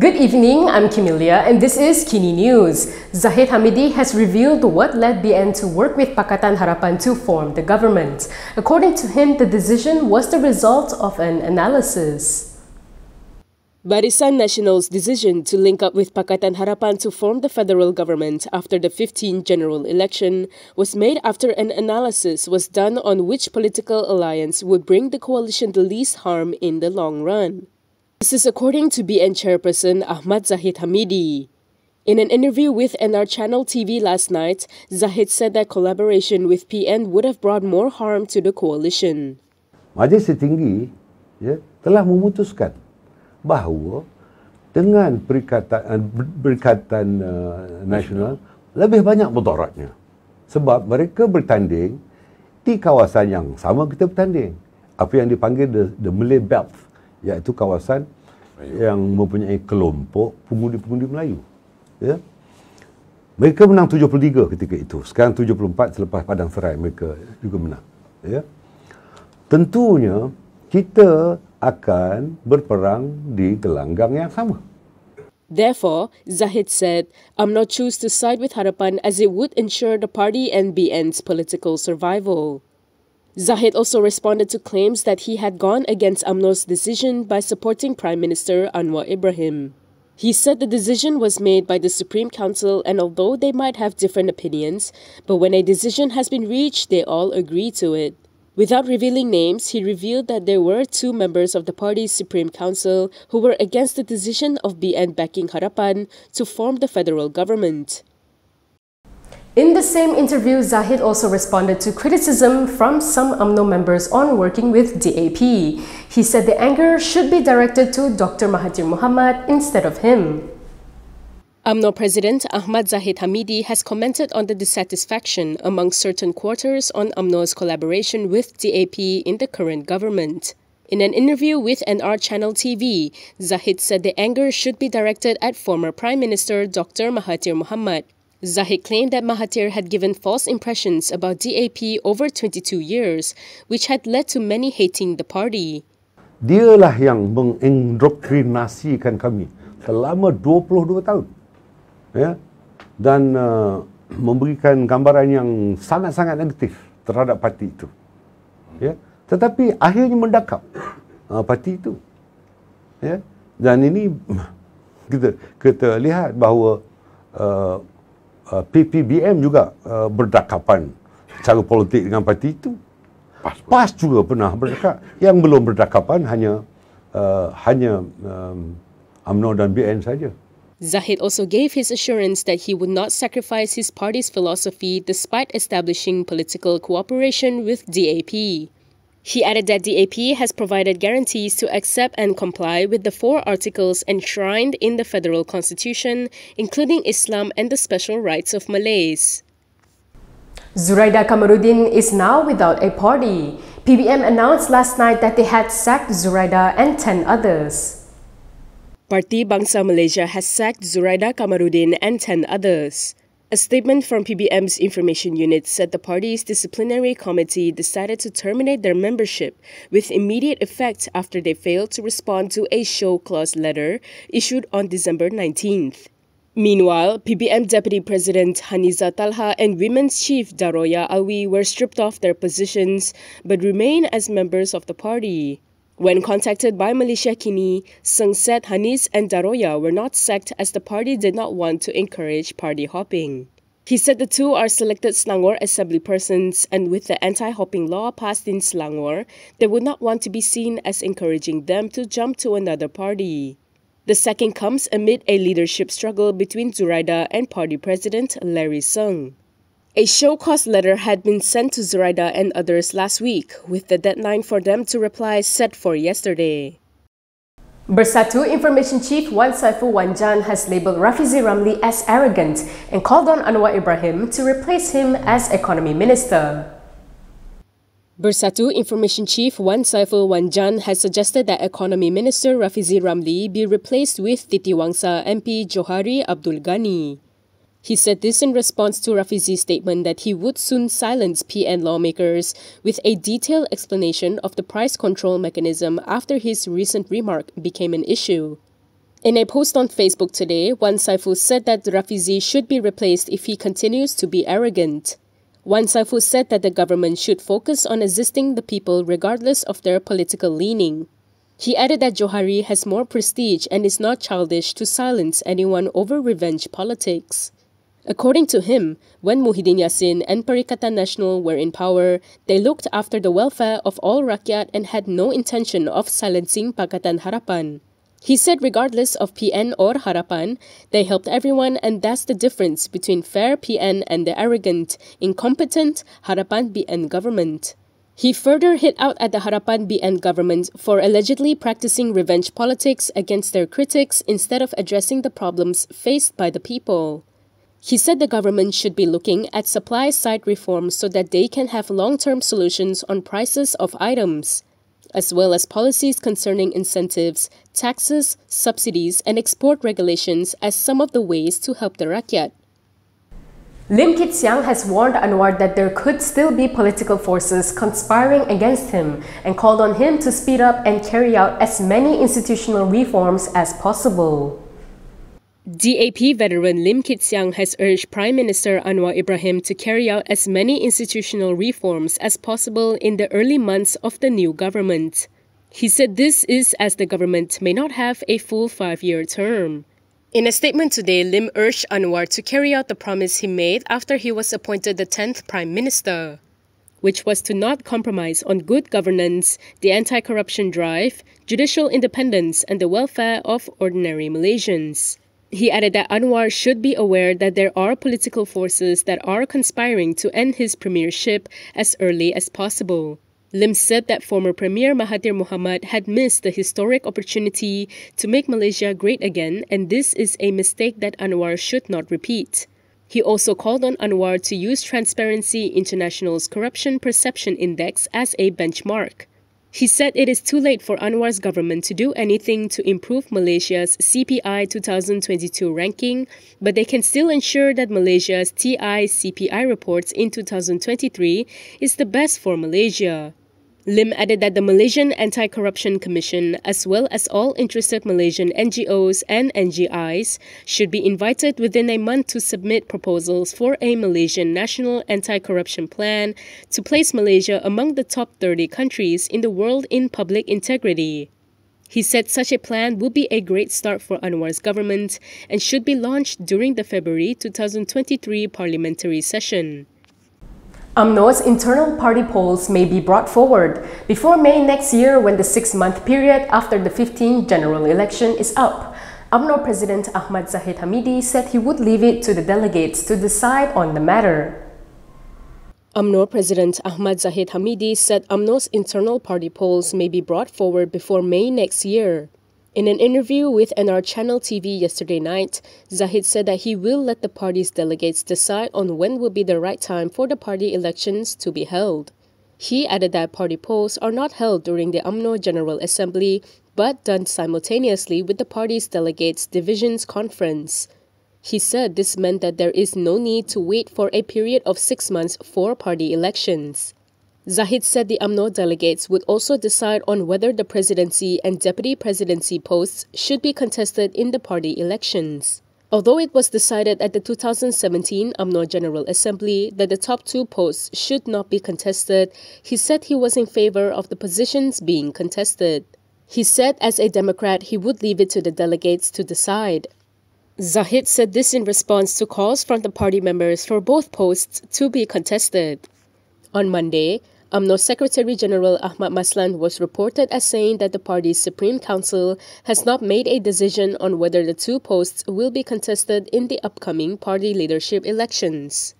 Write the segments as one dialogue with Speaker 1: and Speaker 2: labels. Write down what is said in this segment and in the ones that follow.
Speaker 1: Good evening, I'm Kimilia and this is KiniNews. Zahid Hamidi has revealed what led BN to work with Pakatan Harapan to form the government. According to him, the decision was the result of an analysis.
Speaker 2: Perikatan Nasional's decision to link up with Pakatan Harapan to form the federal government after the 15th general election was made after an analysis was done on which political alliance would bring the coalition the least harm in the long run. This is according to BN chairperson Ahmad Zahid Hamidi. In an interview with NRChannel TV last night, Zahid said that collaboration with PN would have brought more harm to the coalition.
Speaker 3: Majlis Tertinggi telah memutuskan bahawa dengan Perikatan Nasional lebih banyak mudaratnya. Sebab mereka bertanding di kawasan yang sama kita bertanding. Apa yang dipanggil the Malay Belt, iaitu kawasan yang mempunyai kelompok pengundi-pengundi Melayu. Ya. Mereka menang 73 ketika itu. Sekarang 74 selepas Padang Serai mereka juga menang. Ya. Tentunya kita akan berperang di gelanggang yang sama.
Speaker 2: Therefore, Zahid said, Umno choose to side with Harapan as it would ensure the party and BN's political survival. Zahid also responded to claims that he had gone against UMNO's decision by supporting Prime Minister Anwar Ibrahim. He said the decision was made by the Supreme Council, and although they might have different opinions, but when a decision has been reached, they all agree to it. Without revealing names, he revealed that there were two members of the party's Supreme Council who were against the decision of BN backing Harapan to form the federal government.
Speaker 1: In the same interview, Zahid also responded to criticism from some UMNO members on working with DAP. He said the anger should be directed to Dr Mahathir Mohamad instead of him.
Speaker 2: UMNO President Ahmad Zahid Hamidi has commented on the dissatisfaction among certain quarters on UMNO's collaboration with DAP in the current government. In an interview with NRChannel TV, Zahid said the anger should be directed at former Prime Minister Dr Mahathir Mohamad. Zahid claimed that Mahathir had given false impressions about DAP over 22 years, which had led to many hating the party.
Speaker 3: Dialah yang mengindoktrinasikan kami selama 22 tahun. Ya, dan memberikan gambaran yang sangat-sangat negatif terhadap parti itu. Ya, tetapi akhirnya mendakap parti itu. Ya, dan ini kita lihat bahawa PPBM juga berdakapan secara politik dengan parti itu. PAS juga pernah berdakap. Yang belum berdakapan hanya UMNO dan BN saja.
Speaker 2: Zahid also gave his assurance that he would not sacrifice his party's philosophy despite establishing political cooperation with DAP. He added that DAP has provided guarantees to accept and comply with the 4 articles enshrined in the federal constitution, including Islam and the special rights of Malays.
Speaker 1: Zuraida Kamarudin is now without a party. PBM announced last night that they had sacked Zuraida and 10 others.
Speaker 2: Parti Bangsa Malaysia has sacked Zuraida Kamarudin and 10 others. A statement from PBM's information unit said the party's disciplinary committee decided to terminate their membership with immediate effect after they failed to respond to a show clause letter issued on December 19th. Meanwhile, PBM Deputy President Haniza Talha and Women's Chief Daroya Alwi were stripped off their positions but remain as members of the party. When contacted by Malaysia Kini, Seng said Hanis and Daroya were not sacked as the party did not want to encourage party hopping. He said the two are selected Selangor assembly persons, and with the anti-hopping law passed in Selangor, they would not want to be seen as encouraging them to jump to another party. The sacking comes amid a leadership struggle between Zuraida and party president Larry Sung. A show cause letter had been sent to Zuraida and others last week, with the deadline for them to reply set for yesterday.
Speaker 1: Bersatu Information Chief Wan Saiful Wanjan has labelled Rafizi Ramli as arrogant and called on Anwar Ibrahim to replace him as Economy Minister.
Speaker 2: Bersatu Information Chief Wan Saiful Wanjan has suggested that Economy Minister Rafizi Ramli be replaced with Titi Wangsa MP Johari Abdul Ghani. He said this in response to Rafizi's statement that he would soon silence PN lawmakers with a detailed explanation of the price control mechanism after his recent remark became an issue. In a post on Facebook today, Wan Saiful said that Rafizi should be replaced if he continues to be arrogant. Wan Saiful said that the government should focus on assisting the people regardless of their political leaning. He added that Johari has more prestige and is not childish to silence anyone over revenge politics. According to him, when Muhyiddin Yassin and Perikatan Nasional were in power, they looked after the welfare of all rakyat and had no intention of silencing Pakatan Harapan. He said regardless of PN or Harapan, they helped everyone, and that's the difference between fair PN and the arrogant, incompetent Harapan BN government. He further hit out at the Harapan BN government for allegedly practicing revenge politics against their critics instead of addressing the problems faced by the people. He said the government should be looking at supply-side reforms so that they can have long-term solutions on prices of items, as well as policies concerning incentives, taxes, subsidies, and export regulations as some of the ways to help the rakyat.
Speaker 1: Lim Kit Siang has warned Anwar that there could still be political forces conspiring against him and called on him to speed up and carry out as many institutional reforms as possible.
Speaker 2: DAP veteran Lim Kit Siang has urged Prime Minister Anwar Ibrahim to carry out as many institutional reforms as possible in the early months of the new government. He said this is as the government may not have a full 5-year term. In a statement today, Lim urged Anwar to carry out the promise he made after he was appointed the 10th Prime Minister, which was to not compromise on good governance, the anti-corruption drive, judicial independence, and the welfare of ordinary Malaysians. He added that Anwar should be aware that there are political forces that are conspiring to end his premiership as early as possible. Lim said that former Premier Mahathir Mohamad had missed the historic opportunity to make Malaysia great again, and this is a mistake that Anwar should not repeat. He also called on Anwar to use Transparency International's Corruption Perception Index as a benchmark. He said it is too late for Anwar's government to do anything to improve Malaysia's CPI 2022 ranking, but they can still ensure that Malaysia's TI CPI reports in 2023 is the best for Malaysia. Lim added that the Malaysian Anti-Corruption Commission, as well as all interested Malaysian NGOs and NGIs, should be invited within a month to submit proposals for a Malaysian national anti-corruption plan to place Malaysia among the top 30 countries in the world in public integrity. He said such a plan will be a great start for Anwar's government and should be launched during the February 2023 parliamentary session.
Speaker 1: Umno's internal party polls may be brought forward before May next year when the 6-month period after the 15th general election is up. Umno President Ahmad Zahid Hamidi said he would leave it to the delegates to decide on the matter.
Speaker 2: Umno President Ahmad Zahid Hamidi said Umno's internal party polls may be brought forward before May next year. In an interview with NRChannel TV yesterday night, Zahid said that he will let the party's delegates decide on when will be the right time for the party elections to be held. He added that party polls are not held during the Umno General Assembly, but done simultaneously with the party's delegates' divisions conference. He said this meant that there is no need to wait for a period of 6 months for party elections. Zahid said the Umno delegates would also decide on whether the presidency and deputy presidency posts should be contested in the party elections. Although it was decided at the 2017 Umno General Assembly that the top 2 posts should not be contested, he said he was in favor of the positions being contested. He said as a Democrat he would leave it to the delegates to decide. Zahid said this in response to calls from the party members for both posts to be contested. On Monday, Umno Secretary General Ahmad Maslan was reported as saying that the party's Supreme Council has not made a decision on whether the 2 posts will be contested in the upcoming party leadership elections.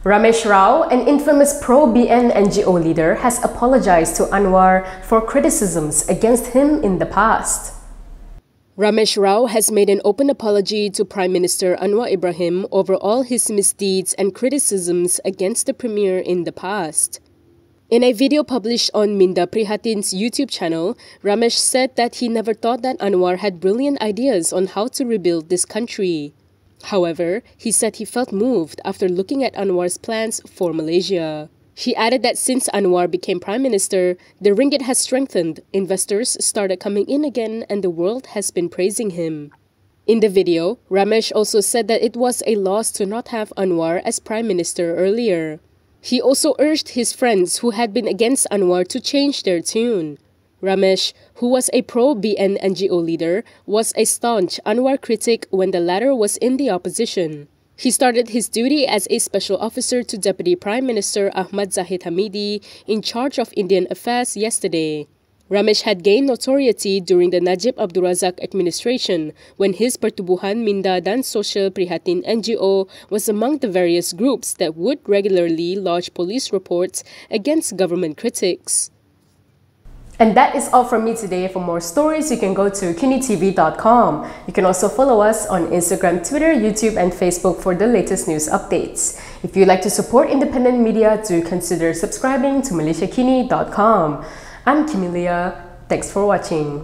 Speaker 1: Ramesh Rao, an infamous pro-BN NGO leader, has apologized to Anwar for criticisms against him in the past.
Speaker 2: Ramesh Rao has made an open apology to Prime Minister Anwar Ibrahim over all his misdeeds and criticisms against the Premier in the past. In a video published on Minda Prihatin's YouTube channel, Ramesh said that he never thought that Anwar had brilliant ideas on how to rebuild this country. However, he said he felt moved after looking at Anwar's plans for Malaysia. He added that since Anwar became prime minister, the ringgit has strengthened, investors started coming in again, and the world has been praising him. In the video, Ramesh also said that it was a loss to not have Anwar as prime minister earlier. He also urged his friends who had been against Anwar to change their tune. Ramesh, who was a pro-BN NGO leader, was a staunch Anwar critic when the latter was in the opposition. He started his duty as a special officer to Deputy Prime Minister Ahmad Zahid Hamidi in charge of Indian affairs yesterday. Ramesh had gained notoriety during the Najib Abdul Razak administration when his Pertubuhan Minda dan Sosial Prihatin NGO was among the various groups that would regularly lodge police reports against government critics.
Speaker 1: And that is all from me today. For more stories, you can go to KiniTV.com. You can also follow us on Instagram, Twitter, YouTube, and Facebook for the latest news updates. If you'd like to support independent media, do consider subscribing to MalaysiaKini.com. I'm Kinilia. Thanks for watching.